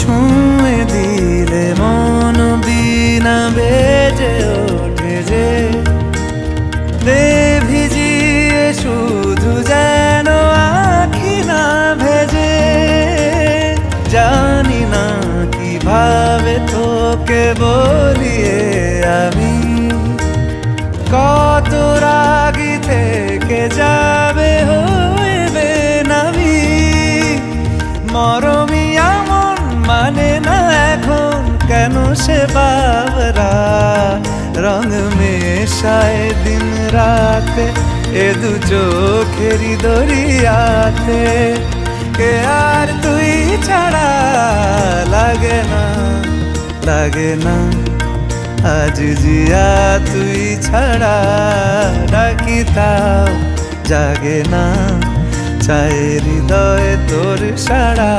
ছুঁয়ে দিলে মন বিনা বেজে ওঠে যে দে ভিজিয়ে শুধু যেন আখি না ভেজে। জানি না কিভাবে তোকে বলিয়ে আমি কত রাগি থেকে যাবে হইবে নামি। মরমি এমন মানে না এখন কেন সে বাবরা রং মেশায় দিন রাতে এ দু চোখেরি দরিয়াতে। কে আর তুই ছাড়া লাগে না লাগে না আজ জিয়া তুই ছাড়া ডাকি তাও জাগে না চায় হৃদয় তোর সাড়া।